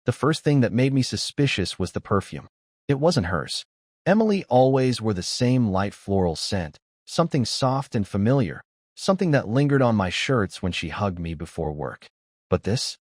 The first thing that made me suspicious was the perfume. It wasn't hers. Emily always wore the same light floral scent, something soft and familiar, something that lingered on my shirts when she hugged me before work. But this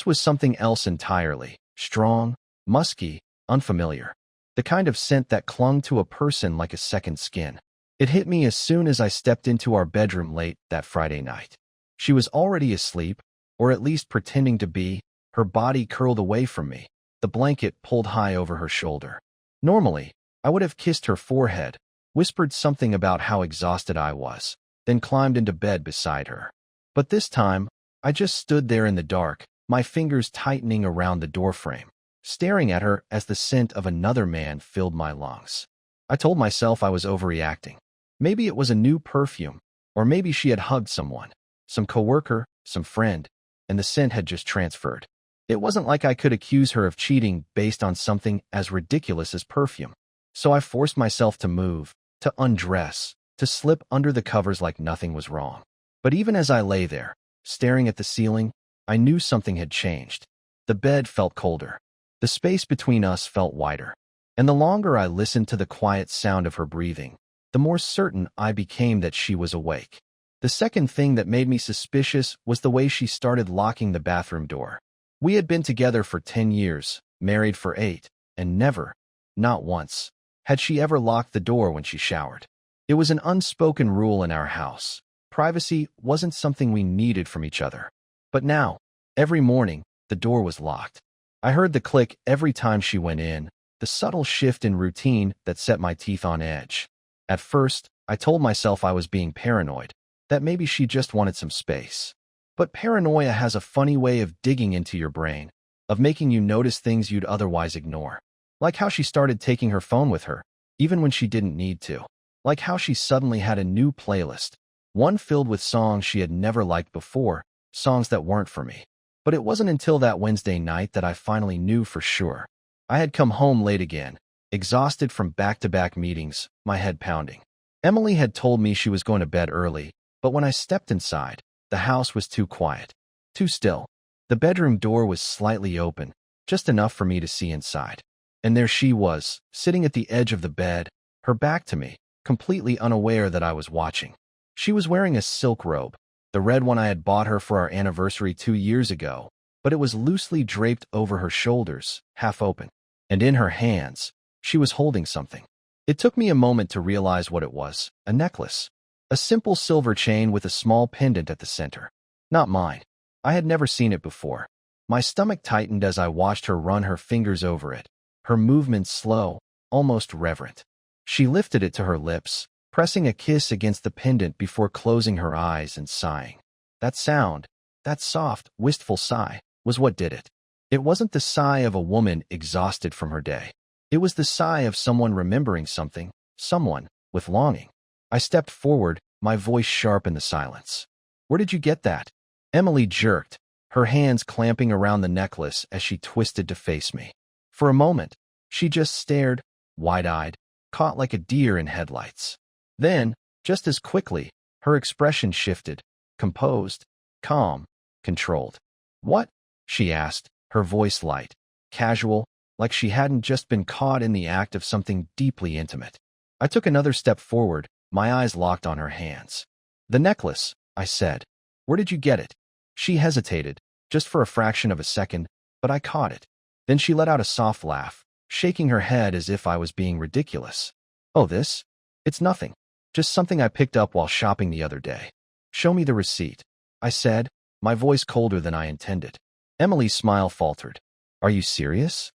was something else entirely. Strong, musky, unfamiliar. The kind of scent that clung to a person like a second skin. It hit me as soon as I stepped into our bedroom late that Friday night. She was already asleep, or at least pretending to be, her body curled away from me, the blanket pulled high over her shoulder. Normally, I would have kissed her forehead, whispered something about how exhausted I was, then climbed into bed beside her. But this time, I just stood there in the dark, my fingers tightening around the doorframe, staring at her as the scent of another man filled my lungs. I told myself I was overreacting. Maybe it was a new perfume, or maybe she had hugged someone, some coworker, some friend, and the scent had just transferred. It wasn't like I could accuse her of cheating based on something as ridiculous as perfume. So I forced myself to move, to undress, to slip under the covers like nothing was wrong. But even as I lay there, staring at the ceiling, I knew something had changed. The bed felt colder. The space between us felt wider. And the longer I listened to the quiet sound of her breathing, the more certain I became that she was awake. The second thing that made me suspicious was the way she started locking the bathroom door. We had been together for 10 years, married for 8, and never, not once, had she ever locked the door when she showered. It was an unspoken rule in our house. Privacy wasn't something we needed from each other. But now, every morning, the door was locked. I heard the click every time she went in, the subtle shift in routine that set my teeth on edge. At first, I told myself I was being paranoid, that maybe she just wanted some space. But paranoia has a funny way of digging into your brain, of making you notice things you'd otherwise ignore. Like how she started taking her phone with her, even when she didn't need to. Like how she suddenly had a new playlist, one filled with songs she had never liked before, songs that weren't for me. But it wasn't until that Wednesday night that I finally knew for sure. I had come home late again, exhausted from back-to-back meetings, my head pounding. Emily had told me she was going to bed early, but when I stepped inside, the house was too quiet, too still. The bedroom door was slightly open, just enough for me to see inside. And there she was, sitting at the edge of the bed, her back to me, completely unaware that I was watching. She was wearing a silk robe, the red one I had bought her for our anniversary 2 years ago, but it was loosely draped over her shoulders, half open. And in her hands, she was holding something. It took me a moment to realize what it was, a necklace. A simple silver chain with a small pendant at the center. Not mine. I had never seen it before. My stomach tightened as I watched her run her fingers over it, her movements slow, almost reverent. She lifted it to her lips, pressing a kiss against the pendant before closing her eyes and sighing. That sound, that soft, wistful sigh, was what did it. It wasn't the sigh of a woman exhausted from her day. It was the sigh of someone remembering something, someone with longing. I stepped forward, my voice sharp in the silence. "Where did you get that?" Emily jerked, her hands clamping around the necklace as she twisted to face me. For a moment, she just stared, wide-eyed, caught like a deer in headlights. Then, just as quickly, her expression shifted, composed, calm, controlled. "What?" she asked, her voice light, casual, like she hadn't just been caught in the act of something deeply intimate. I took another step forward, my eyes locked on her hands. "The necklace," I said. "Where did you get it?" She hesitated, just for a fraction of a second, but I caught it. Then she let out a soft laugh, shaking her head as if I was being ridiculous. "Oh, this? It's nothing. Just something I picked up while shopping the other day." "Show me the receipt," I said, my voice colder than I intended. Emily's smile faltered. "Are you serious?"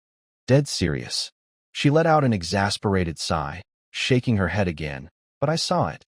"Dead serious." She let out an exasperated sigh, shaking her head again, but I saw it.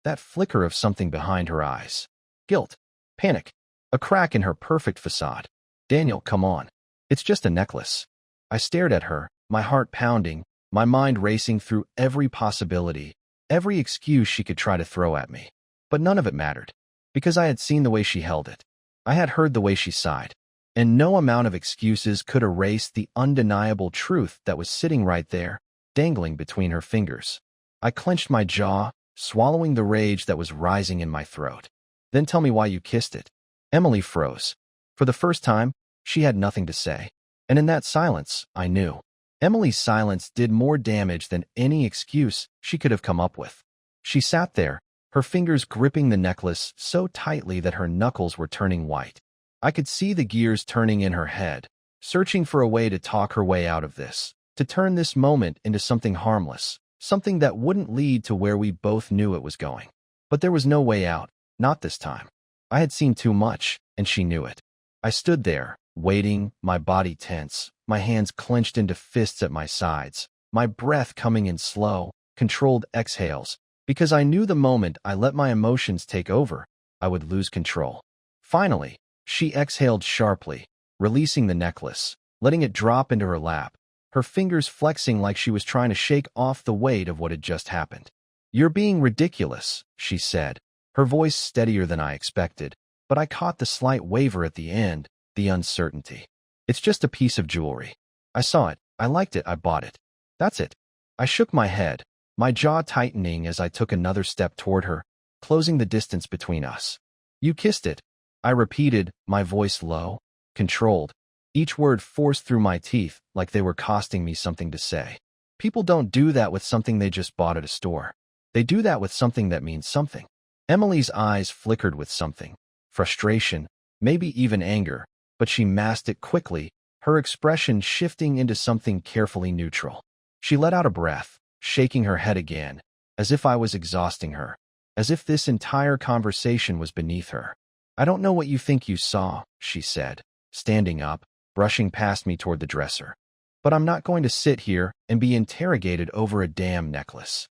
That flicker of something behind her eyes. Guilt. Panic. A crack in her perfect facade. "Daniel, come on. It's just a necklace." I stared at her, my heart pounding, my mind racing through every possibility, every excuse she could try to throw at me. But none of it mattered, because I had seen the way she held it. I had heard the way she sighed. And no amount of excuses could erase the undeniable truth that was sitting right there, dangling between her fingers. I clenched my jaw, swallowing the rage that was rising in my throat. "Then tell me why you kissed it." Emily froze. For the first time, she had nothing to say. And in that silence, I knew. Emily's silence did more damage than any excuse she could have come up with. She sat there, her fingers gripping the necklace so tightly that her knuckles were turning white. I could see the gears turning in her head, searching for a way to talk her way out of this, to turn this moment into something harmless, something that wouldn't lead to where we both knew it was going. But there was no way out, not this time. I had seen too much, and she knew it. I stood there, waiting, my body tense, my hands clenched into fists at my sides, my breath coming in slow, controlled exhales, because I knew the moment I let my emotions take over, I would lose control. Finally, she exhaled sharply, releasing the necklace, letting it drop into her lap, her fingers flexing like she was trying to shake off the weight of what had just happened. "You're being ridiculous," she said, her voice steadier than I expected, but I caught the slight waver at the end, the uncertainty. "It's just a piece of jewelry. I saw it, I liked it, I bought it. That's it." I shook my head, my jaw tightening as I took another step toward her, closing the distance between us. "You kissed it," I repeated, my voice low, controlled, each word forced through my teeth like they were costing me something to say. People don't do that with something they just bought at a store. They do that with something that means something. Emily's eyes flickered with something. Frustration, maybe even anger, but she masked it quickly, her expression shifting into something carefully neutral. She let out a breath, shaking her head again, as if I was exhausting her, as if this entire conversation was beneath her. "I don't know what you think you saw," she said, standing up, brushing past me toward the dresser. "But I'm not going to sit here and be interrogated over a damn necklace."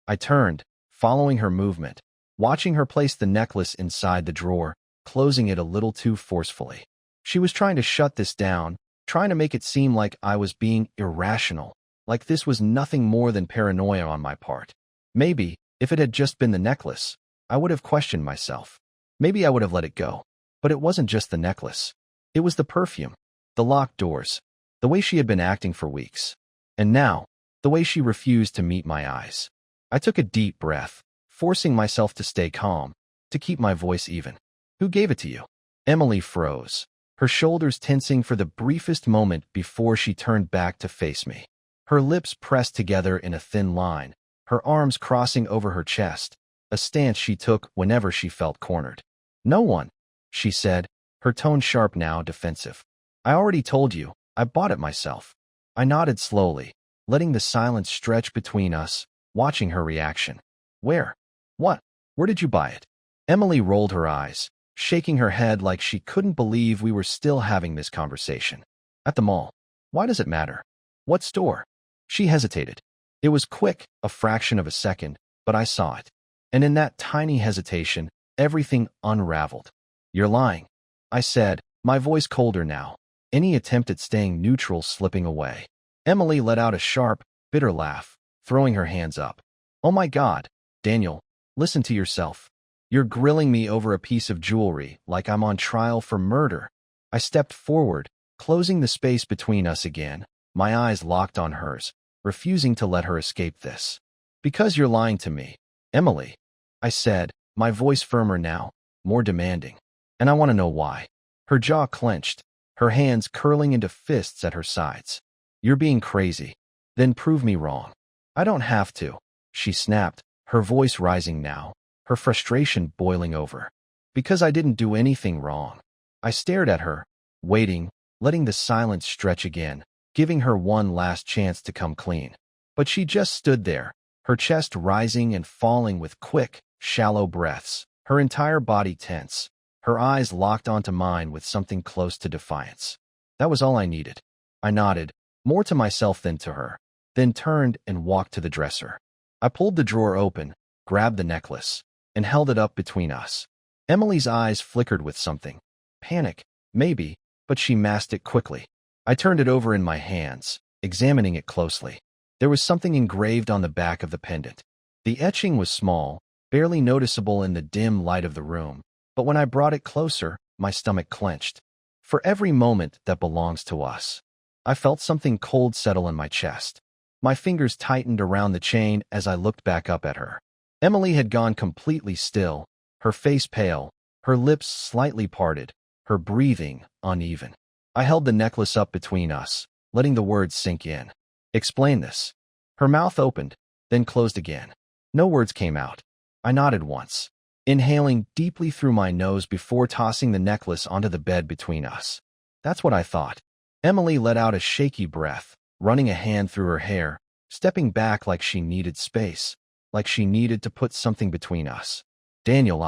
I turned, following her movement, watching her place the necklace inside the drawer, closing it a little too forcefully. She was trying to shut this down, trying to make it seem like I was being irrational, like this was nothing more than paranoia on my part. Maybe, if it had just been the necklace, I would have questioned myself. Maybe I would have let it go. But it wasn't just the necklace. It was the perfume, the locked doors, the way she had been acting for weeks. And now, the way she refused to meet my eyes. I took a deep breath, forcing myself to stay calm, to keep my voice even. "Who gave it to you?" Emily froze, her shoulders tensing for the briefest moment before she turned back to face me. Her lips pressed together in a thin line, her arms crossing over her chest, a stance she took whenever she felt cornered. "No one," she said, her tone sharp now, defensive. "I already told you, I bought it myself." I nodded slowly, letting the silence stretch between us, watching her reaction. "Where? What? Where did you buy it?" Emily rolled her eyes, shaking her head like she couldn't believe we were still having this conversation. "At the mall." "Why does it matter?" "What store?" She hesitated. It was quick, a fraction of a second, but I saw it. And in that tiny hesitation, everything unraveled. "You're lying," I said, my voice colder now, any attempt at staying neutral slipping away. Emily let out a sharp, bitter laugh, throwing her hands up. "Oh my God, Daniel, listen to yourself. You're grilling me over a piece of jewelry like I'm on trial for murder." I stepped forward, closing the space between us again, my eyes locked on hers, refusing to let her escape this. "Because you're lying to me, Emily," I said, my voice firmer now, more demanding. "And I want to know why." Her jaw clenched, her hands curling into fists at her sides. "You're being crazy. Then prove me wrong." "I don't have to," she snapped, her voice rising now, her frustration boiling over. "Because I didn't do anything wrong." I stared at her, waiting, letting the silence stretch again, giving her one last chance to come clean. But she just stood there, her chest rising and falling with quick, shallow breaths, her entire body tense, her eyes locked onto mine with something close to defiance. That was all I needed. I nodded, more to myself than to her, then turned and walked to the dresser. I pulled the drawer open, grabbed the necklace, and held it up between us. Emily's eyes flickered with something. Panic, maybe, but she masked it quickly. I turned it over in my hands, examining it closely. There was something engraved on the back of the pendant. The etching was small, barely noticeable in the dim light of the room, but when I brought it closer, my stomach clenched. "For every moment that belongs to us." I felt something cold settle in my chest. My fingers tightened around the chain as I looked back up at her. Emily had gone completely still, her face pale, her lips slightly parted, her breathing uneven. I held the necklace up between us, letting the words sink in. Explain this. Her mouth opened, then closed again. No words came out. I nodded once, inhaling deeply through my nose before tossing the necklace onto the bed between us. That's what I thought. Emily let out a shaky breath, running a hand through her hair, stepping back like she needed space, like she needed to put something between us. Daniel,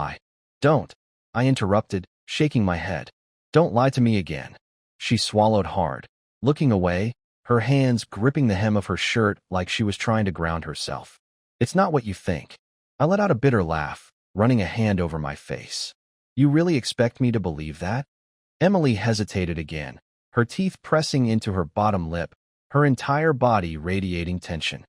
don't. I interrupted, shaking my head. Don't lie to me again. She swallowed hard, looking away, her hands gripping the hem of her shirt like she was trying to ground herself. It's not what you think. I let out a bitter laugh, running a hand over my face. You really expect me to believe that? Emily hesitated again, her teeth pressing into her bottom lip, her entire body radiating tension.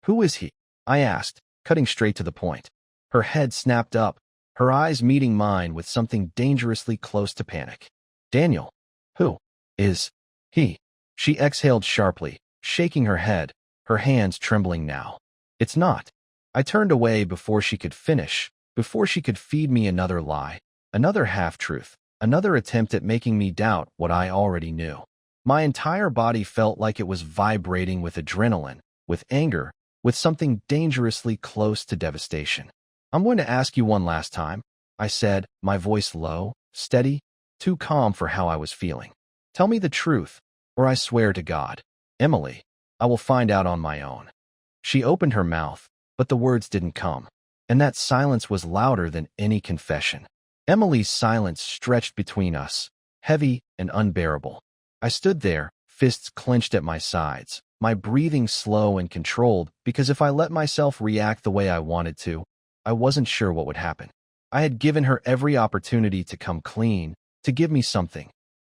Who is he? I asked, cutting straight to the point. Her head snapped up, her eyes meeting mine with something dangerously close to panic. Daniel. Who is he? She exhaled sharply, shaking her head, her hands trembling now. It's not. I turned away before she could finish, before she could feed me another lie, another half-truth, another attempt at making me doubt what I already knew. My entire body felt like it was vibrating with adrenaline, with anger, with something dangerously close to devastation. I'm going to ask you one last time, I said, my voice low, steady, too calm for how I was feeling. Tell me the truth, or I swear to God, Emily, I will find out on my own. She opened her mouth, but the words didn't come, and that silence was louder than any confession. Emily's silence stretched between us, heavy and unbearable. I stood there, fists clenched at my sides, my breathing slow and controlled, because if I let myself react the way I wanted to, I wasn't sure what would happen. I had given her every opportunity to come clean, to give me something.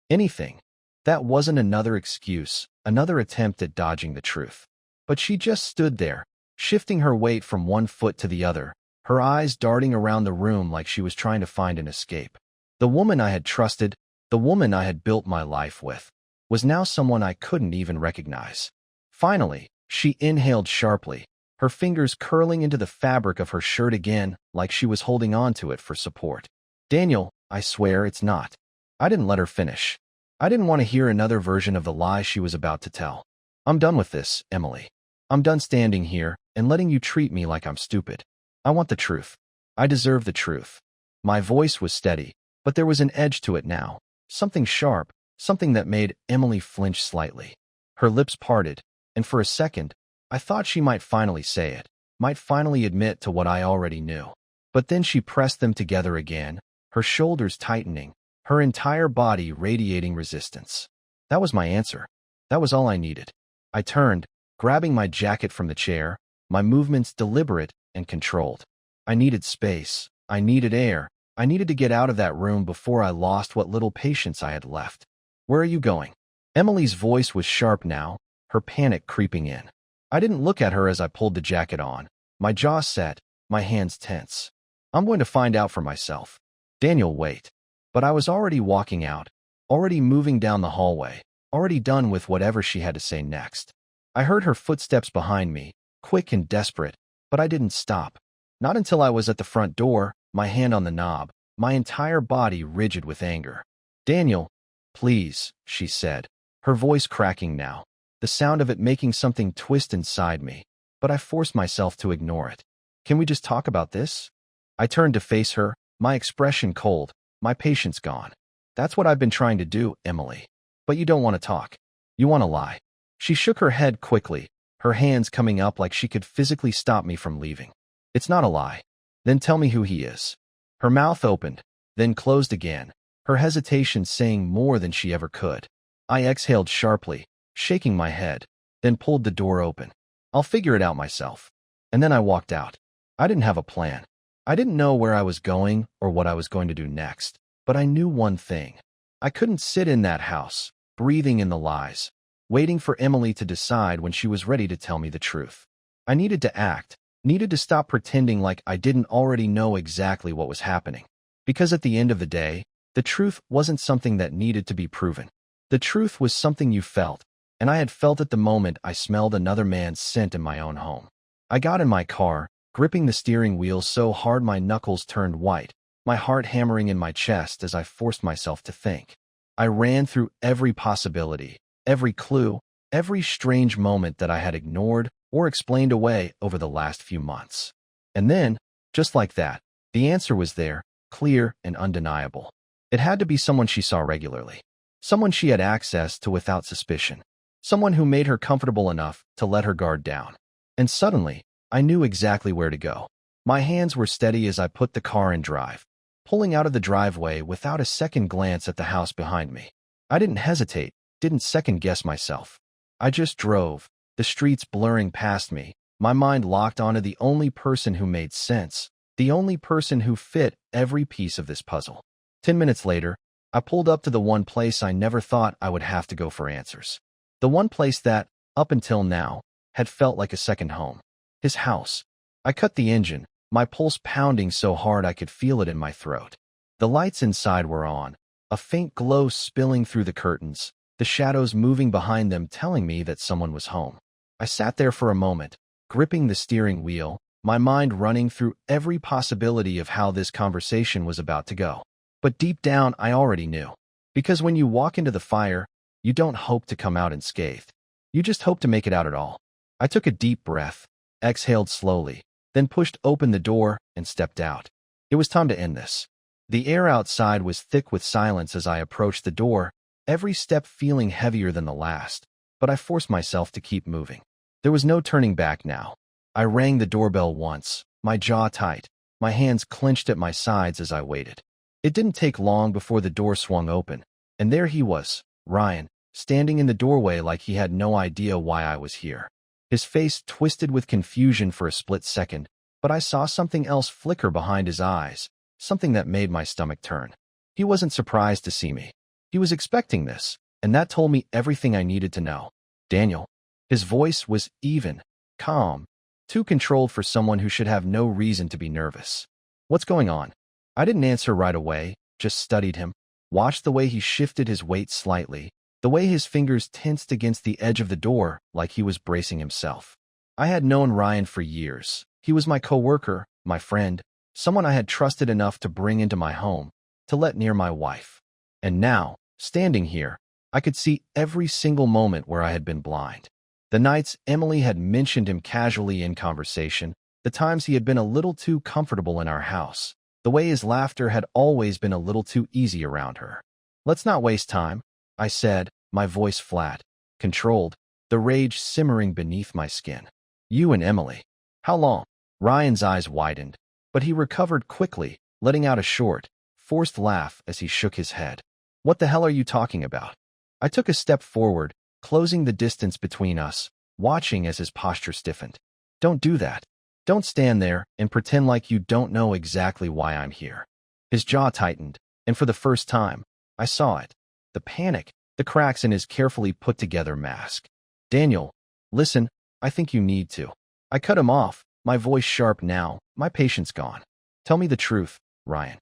Anything. That wasn't another excuse, another attempt at dodging the truth. But she just stood there, shifting her weight from one foot to the other, her eyes darting around the room like she was trying to find an escape. The woman I had trusted, the woman I had built my life with, was now someone I couldn't even recognize. Finally, she inhaled sharply, her fingers curling into the fabric of her shirt again like she was holding on to it for support. Daniel, I swear it's not. I didn't let her finish. I didn't want to hear another version of the lie she was about to tell. I'm done with this, Emily. I'm done standing here and letting you treat me like I'm stupid. I want the truth. I deserve the truth. My voice was steady, but there was an edge to it now, something sharp, something that made Emily flinch slightly. Her lips parted, and for a second, I thought she might finally say it, might finally admit to what I already knew. But then she pressed them together again, her shoulders tightening, her entire body radiating resistance. That was my answer. That was all I needed. I turned, grabbing my jacket from the chair, my movements deliberate and controlled. I needed space. I needed air. I needed to get out of that room before I lost what little patience I had left. Where are you going? Emily's voice was sharp now, her panic creeping in. I didn't look at her as I pulled the jacket on, my jaw set, my hands tense. I'm going to find out for myself. Daniel, wait. But I was already walking out, already moving down the hallway, already done with whatever she had to say next. I heard her footsteps behind me, quick and desperate, but I didn't stop. Not until I was at the front door, my hand on the knob, my entire body rigid with anger. Daniel, please, she said, her voice cracking now, the sound of it making something twist inside me, but I forced myself to ignore it. Can we just talk about this? I turned to face her, my expression cold, my patience gone. That's what I've been trying to do, Emily. But you don't want to talk. You want to lie. She shook her head quickly, her hands coming up like she could physically stop me from leaving. It's not a lie. Then tell me who he is. Her mouth opened, then closed again, her hesitation saying more than she ever could. I exhaled sharply, shaking my head, then pulled the door open. I'll figure it out myself. And then I walked out. I didn't have a plan. I didn't know where I was going or what I was going to do next, but I knew one thing. I couldn't sit in that house, breathing in the lies, waiting for Emily to decide when she was ready to tell me the truth. I needed to act, needed to stop pretending like I didn't already know exactly what was happening. Because at the end of the day, the truth wasn't something that needed to be proven. The truth was something you felt, and I had felt it the moment I smelled another man's scent in my own home. I got in my car, gripping the steering wheel so hard my knuckles turned white, my heart hammering in my chest as I forced myself to think. I ran through every possibility, every clue, every strange moment that I had ignored or explained away over the last few months. And then, just like that, the answer was there, clear and undeniable. It had to be someone she saw regularly, someone she had access to without suspicion, someone who made her comfortable enough to let her guard down. And suddenly, I knew exactly where to go. My hands were steady as I put the car in drive, pulling out of the driveway without a second glance at the house behind me. I didn't hesitate, didn't second-guess myself. I just drove, the streets blurring past me, my mind locked onto the only person who made sense, the only person who fit every piece of this puzzle. 10 minutes later, I pulled up to the one place I never thought I would have to go for answers. The one place that, up until now, had felt like a second home. His house. I cut the engine, my pulse pounding so hard I could feel it in my throat. The lights inside were on, a faint glow spilling through the curtains, the shadows moving behind them telling me that someone was home. I sat there for a moment, gripping the steering wheel, my mind running through every possibility of how this conversation was about to go. But deep down, I already knew. Because when you walk into the fire, you don't hope to come out unscathed. You just hope to make it out at all. I took a deep breath, exhaled slowly, then pushed open the door and stepped out. It was time to end this. The air outside was thick with silence as I approached the door, every step feeling heavier than the last, but I forced myself to keep moving. There was no turning back now. I rang the doorbell once, my jaw tight, my hands clenched at my sides as I waited. It didn't take long before the door swung open, and there he was, Ryan, standing in the doorway like he had no idea why I was here. His face twisted with confusion for a split second, but I saw something else flicker behind his eyes, something that made my stomach turn. He wasn't surprised to see me. He was expecting this, and that told me everything I needed to know. Daniel. His voice was even, calm, too controlled for someone who should have no reason to be nervous. What's going on? I didn't answer right away, just studied him, watched the way he shifted his weight slightly, the way his fingers tensed against the edge of the door like he was bracing himself. I had known Ryan for years. He was my coworker, my friend, someone I had trusted enough to bring into my home, to let near my wife. And now, standing here, I could see every single moment where I had been blind. The nights Emily had mentioned him casually in conversation, the times he had been a little too comfortable in our house, the way his laughter had always been a little too easy around her. Let's not waste time, I said, my voice flat, controlled, the rage simmering beneath my skin. You and Emily. How long? Ryan's eyes widened, but he recovered quickly, letting out a short, forced laugh as he shook his head. What the hell are you talking about? I took a step forward, closing the distance between us, watching as his posture stiffened. Don't do that. Don't stand there and pretend like you don't know exactly why I'm here. His jaw tightened, and for the first time, I saw it. The panic, the cracks in his carefully put-together mask. Daniel, listen, I think you need to. I cut him off, my voice sharp now, my patience gone. Tell me the truth, Ryan.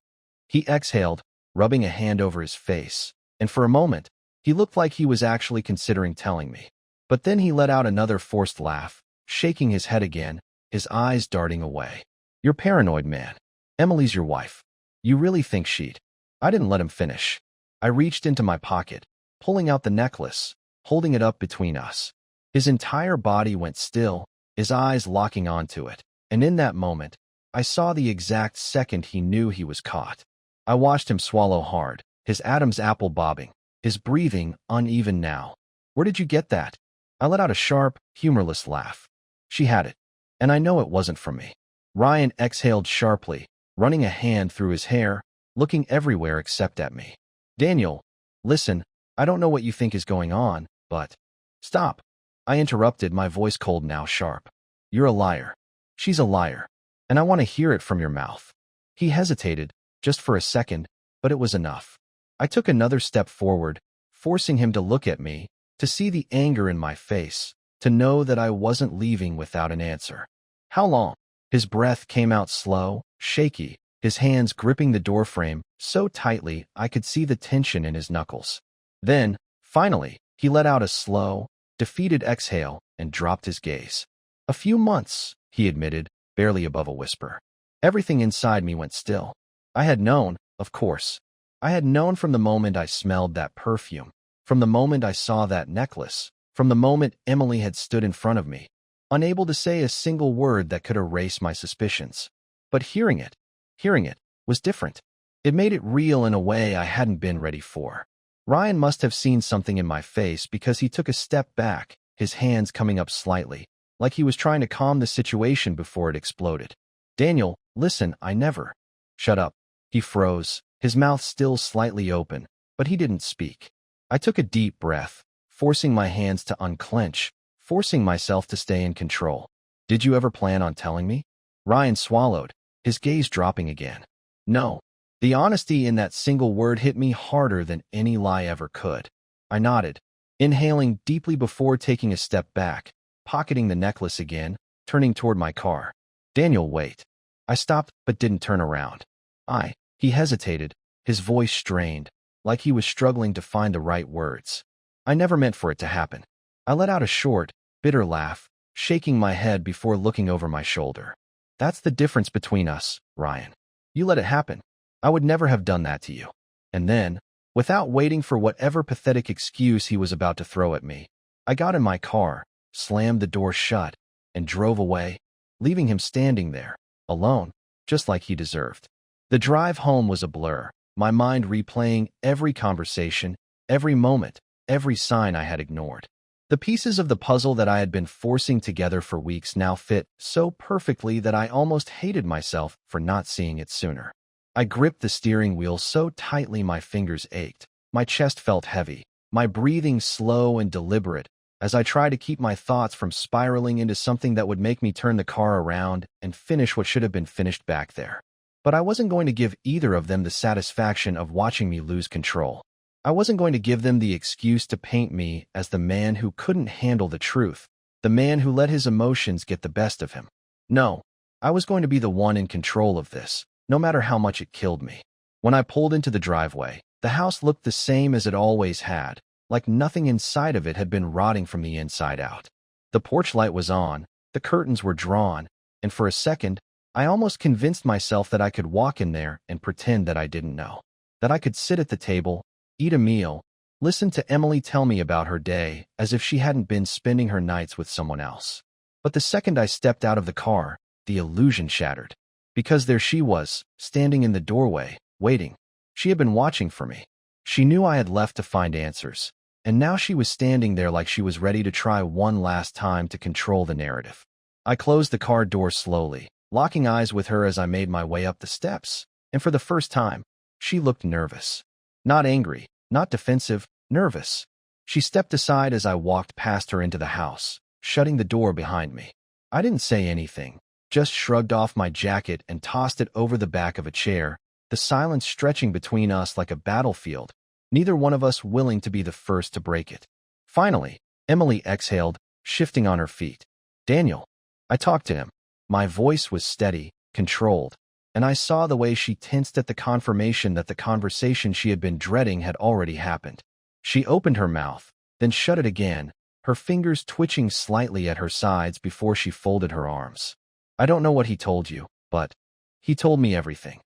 He exhaled, rubbing a hand over his face, and for a moment, he looked like he was actually considering telling me. But then he let out another forced laugh, shaking his head again, his eyes darting away. You're paranoid, man. Emily's your wife. You really think she'd... I didn't let him finish. I reached into my pocket, pulling out the necklace, holding it up between us. His entire body went still, his eyes locking onto it, and in that moment, I saw the exact second he knew he was caught. I watched him swallow hard, his Adam's apple bobbing, his breathing uneven now. Where did you get that? I let out a sharp, humorless laugh. She had it, and I know it wasn't from me. Ryan exhaled sharply, running a hand through his hair, looking everywhere except at me. Daniel, listen, I don't know what you think is going on, but... Stop. I interrupted, my voice cold now sharp. You're a liar. She's a liar. And I want to hear it from your mouth. He hesitated, just for a second, but it was enough. I took another step forward, forcing him to look at me, to see the anger in my face, to know that I wasn't leaving without an answer. How long? His breath came out slow, shaky, his hands gripping the doorframe so tightly I could see the tension in his knuckles. Then, finally, he let out a slow, defeated exhale and dropped his gaze. A few months, he admitted, barely above a whisper. Everything inside me went still. I had known, of course. I had known from the moment I smelled that perfume, from the moment I saw that necklace, from the moment Emily had stood in front of me, unable to say a single word that could erase my suspicions. But hearing it, was different. It made it real in a way I hadn't been ready for. Ryan must have seen something in my face because he took a step back, his hands coming up slightly, like he was trying to calm the situation before it exploded. Daniel, listen, I never. Shut up. He froze, his mouth still slightly open, but he didn't speak. I took a deep breath, forcing my hands to unclench, forcing myself to stay in control. Did you ever plan on telling me? Ryan swallowed, his gaze dropping again. No. The honesty in that single word hit me harder than any lie ever could. I nodded, inhaling deeply before taking a step back, pocketing the necklace again, turning toward my car. Daniel, wait. I stopped but didn't turn around. He hesitated, his voice strained, like he was struggling to find the right words. I never meant for it to happen. I let out a short, bitter laugh, shaking my head before looking over my shoulder. That's the difference between us, Ryan. You let it happen. I would never have done that to you. And then, without waiting for whatever pathetic excuse he was about to throw at me, I got in my car, slammed the door shut, and drove away, leaving him standing there, alone, just like he deserved. The drive home was a blur, my mind replaying every conversation, every moment, every sign I had ignored. The pieces of the puzzle that I had been forcing together for weeks now fit so perfectly that I almost hated myself for not seeing it sooner. I gripped the steering wheel so tightly my fingers ached. My chest felt heavy, my breathing slow and deliberate, as I tried to keep my thoughts from spiraling into something that would make me turn the car around and finish what should have been finished back there. But I wasn't going to give either of them the satisfaction of watching me lose control. I wasn't going to give them the excuse to paint me as the man who couldn't handle the truth, the man who let his emotions get the best of him. No, I was going to be the one in control of this, no matter how much it killed me. When I pulled into the driveway, the house looked the same as it always had, like nothing inside of it had been rotting from the inside out. The porch light was on, the curtains were drawn, and for a second, I almost convinced myself that I could walk in there and pretend that I didn't know. That I could sit at the table, eat a meal, listen to Emily tell me about her day as if she hadn't been spending her nights with someone else. But the second I stepped out of the car, the illusion shattered. Because there she was, standing in the doorway, waiting. She had been watching for me. She knew I had left to find answers, and now she was standing there like she was ready to try one last time to control the narrative. I closed the car door slowly, locking eyes with her as I made my way up the steps, and for the first time, she looked nervous. Not angry, not defensive, nervous. She stepped aside as I walked past her into the house, shutting the door behind me. I didn't say anything, just shrugged off my jacket and tossed it over the back of a chair, the silence stretching between us like a battlefield, neither one of us willing to be the first to break it. Finally, Emily exhaled, shifting on her feet. Daniel. I talked to him. My voice was steady, controlled, and I saw the way she tensed at the confirmation that the conversation she had been dreading had already happened. She opened her mouth, then shut it again, her fingers twitching slightly at her sides before she folded her arms. I don't know what he told you, but he told me everything.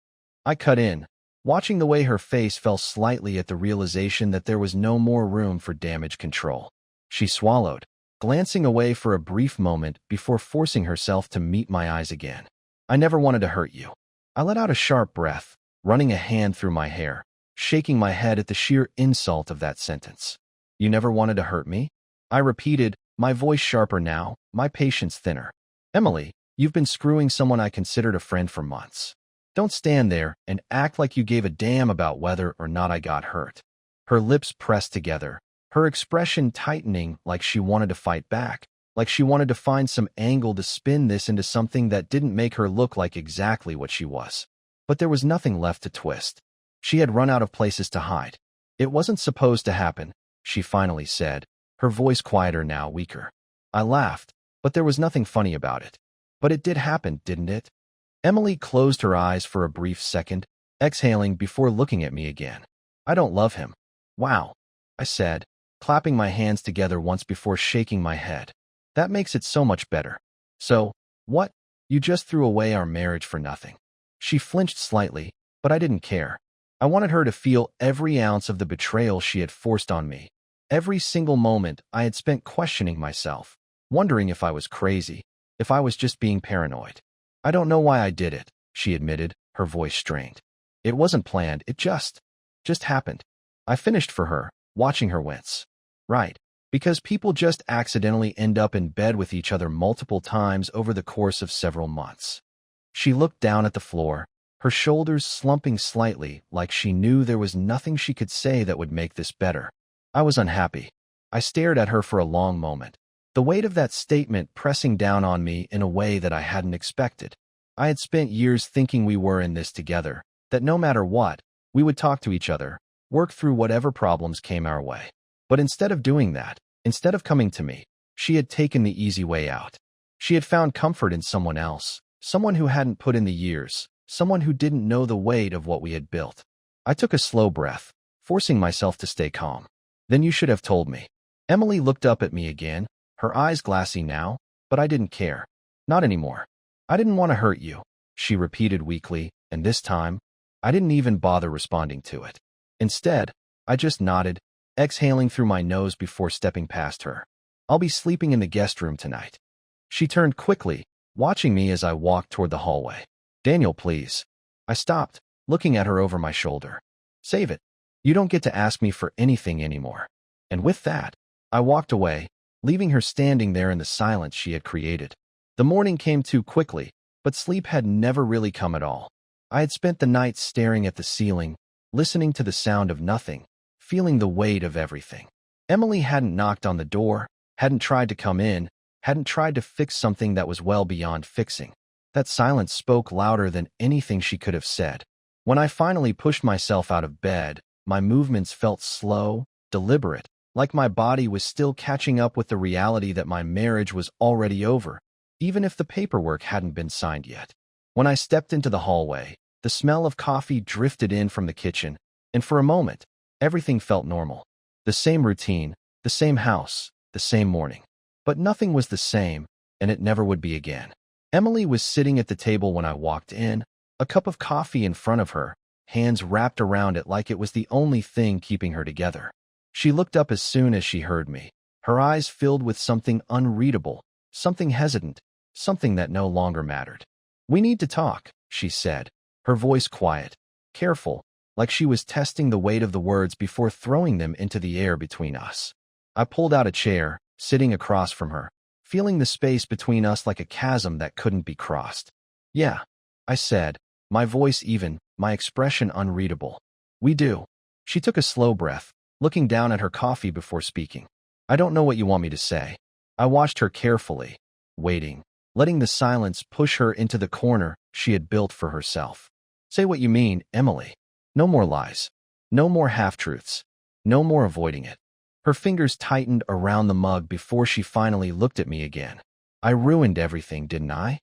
I cut in, watching the way her face fell slightly at the realization that there was no more room for damage control. She swallowed, glancing away for a brief moment before forcing herself to meet my eyes again. I never wanted to hurt you. I let out a sharp breath, running a hand through my hair, shaking my head at the sheer insult of that sentence. You never wanted to hurt me? I repeated, my voice sharper now, my patience thinner. Emily, you've been screwing someone I considered a friend for months. Don't stand there and act like you gave a damn about whether or not I got hurt. Her lips pressed together, her expression tightening like she wanted to fight back, like she wanted to find some angle to spin this into something that didn't make her look like exactly what she was. But there was nothing left to twist. She had run out of places to hide. It wasn't supposed to happen, she finally said, her voice quieter now, weaker. I laughed, but there was nothing funny about it. But it did happen, didn't it? Emily closed her eyes for a brief second, exhaling before looking at me again. I don't love him. Wow, I said, clapping my hands together once before shaking my head. That makes it so much better. So, what? You just threw away our marriage for nothing. She flinched slightly, but I didn't care. I wanted her to feel every ounce of the betrayal she had forced on me. Every single moment I had spent questioning myself, wondering if I was crazy, if I was just being paranoid. I don't know why I did it, she admitted, her voice strained. It wasn't planned, it just happened. I finished for her, watching her wince. Right. Because people just accidentally end up in bed with each other multiple times over the course of several months. She looked down at the floor, her shoulders slumping slightly like she knew there was nothing she could say that would make this better. I was unhappy. I stared at her for a long moment, the weight of that statement pressing down on me in a way that I hadn't expected. I had spent years thinking we were in this together, that no matter what, we would talk to each other, work through whatever problems came our way. But instead of doing that, instead of coming to me, she had taken the easy way out. She had found comfort in someone else, someone who hadn't put in the years, someone who didn't know the weight of what we had built. I took a slow breath, forcing myself to stay calm. Then you should have told me. Emily looked up at me again, her eyes glassy now, but I didn't care. Not anymore. I didn't want to hurt you, she repeated weakly, and this time, I didn't even bother responding to it. Instead, I just nodded, exhaling through my nose before stepping past her. I'll be sleeping in the guest room tonight. She turned quickly, watching me as I walked toward the hallway. Daniel, please. I stopped, looking at her over my shoulder. Save it. You don't get to ask me for anything anymore. And with that, I walked away, leaving her standing there in the silence she had created. The morning came too quickly, but sleep had never really come at all. I had spent the night staring at the ceiling, listening to the sound of nothing, feeling the weight of everything. Emily hadn't knocked on the door, hadn't tried to come in, hadn't tried to fix something that was well beyond fixing. That silence spoke louder than anything she could have said. When I finally pushed myself out of bed, my movements felt slow, deliberate, like my body was still catching up with the reality that my marriage was already over, even if the paperwork hadn't been signed yet. When I stepped into the hallway, the smell of coffee drifted in from the kitchen, and for a moment, everything felt normal. The same routine, the same house, the same morning. But nothing was the same, and it never would be again. Emily was sitting at the table when I walked in, a cup of coffee in front of her, hands wrapped around it like it was the only thing keeping her together. She looked up as soon as she heard me, her eyes filled with something unreadable, something hesitant, something that no longer mattered. We need to talk, she said, her voice quiet, careful, like she was testing the weight of the words before throwing them into the air between us. I pulled out a chair, sitting across from her, feeling the space between us like a chasm that couldn't be crossed. Yeah, I said, my voice even, my expression unreadable. We do. She took a slow breath, looking down at her coffee before speaking. I don't know what you want me to say. I watched her carefully, waiting, letting the silence push her into the corner she had built for herself. Say what you mean, Emily. No more lies. No more half-truths. No more avoiding it. Her fingers tightened around the mug before she finally looked at me again. I ruined everything, didn't I?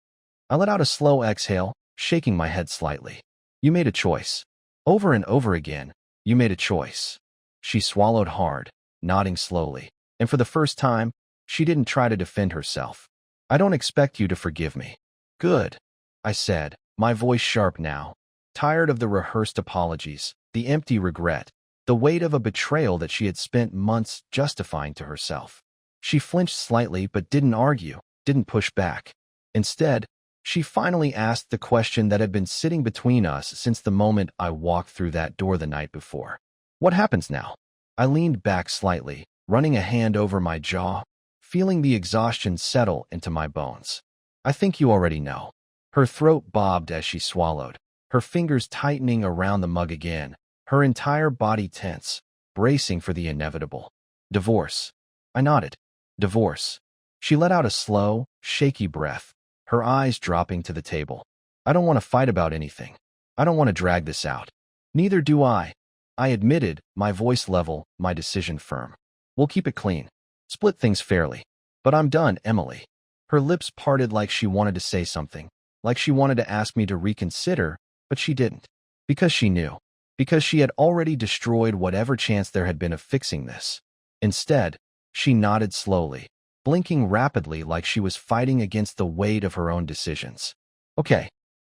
I let out a slow exhale, shaking my head slightly. You made a choice. Over and over again, you made a choice. She swallowed hard, nodding slowly, and for the first time, she didn't try to defend herself. I don't expect you to forgive me. Good, I said, my voice sharp now, tired of the rehearsed apologies, the empty regret, the weight of a betrayal that she had spent months justifying to herself. She flinched slightly but didn't argue, didn't push back. Instead, she finally asked the question that had been sitting between us since the moment I walked through that door the night before. What happens now? I leaned back slightly, running a hand over my jaw, feeling the exhaustion settle into my bones. I think you already know. Her throat bobbed as she swallowed, her fingers tightening around the mug again, her entire body tense, bracing for the inevitable. Divorce. I nodded. Divorce. She let out a slow, shaky breath, her eyes dropping to the table. I don't want to fight about anything. I don't want to drag this out. Neither do I admitted, my voice level, my decision firm. We'll keep it clean. Split things fairly. But I'm done, Emily. Her lips parted like she wanted to say something, like she wanted to ask me to reconsider, but she didn't. Because she knew. Because she had already destroyed whatever chance there had been of fixing this. Instead, she nodded slowly, blinking rapidly like she was fighting against the weight of her own decisions. Okay,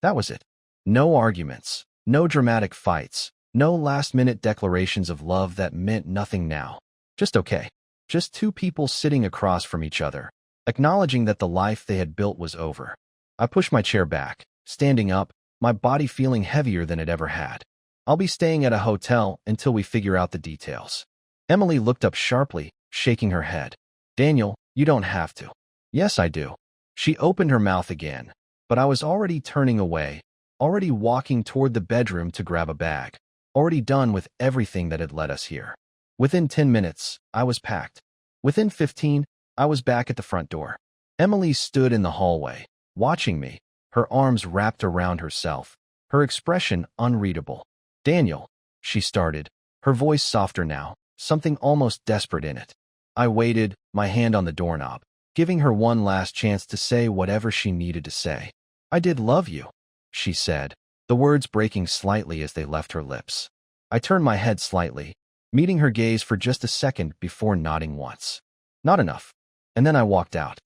that was it. No arguments, no dramatic fights, No last-minute declarations of love that meant nothing now. Just okay. Just two people sitting across from each other, acknowledging that the life they had built was over. I pushed my chair back, standing up, my body feeling heavier than it ever had. I'll be staying at a hotel until we figure out the details. Emily looked up sharply, shaking her head. Daniel, you don't have to. Yes, I do. She opened her mouth again, but I was already turning away, already walking toward the bedroom to grab a bag, already done with everything that had led us here. Within 10 minutes, I was packed. Within 15, I was back at the front door. Emily stood in the hallway, watching me, her arms wrapped around herself, her expression unreadable. Daniel, she started, her voice softer now, something almost desperate in it. I waited, my hand on the doorknob, giving her one last chance to say whatever she needed to say. I did love you, she said, the words breaking slightly as they left her lips. I turned my head slightly, meeting her gaze for just a second before nodding once. Not enough. And then I walked out.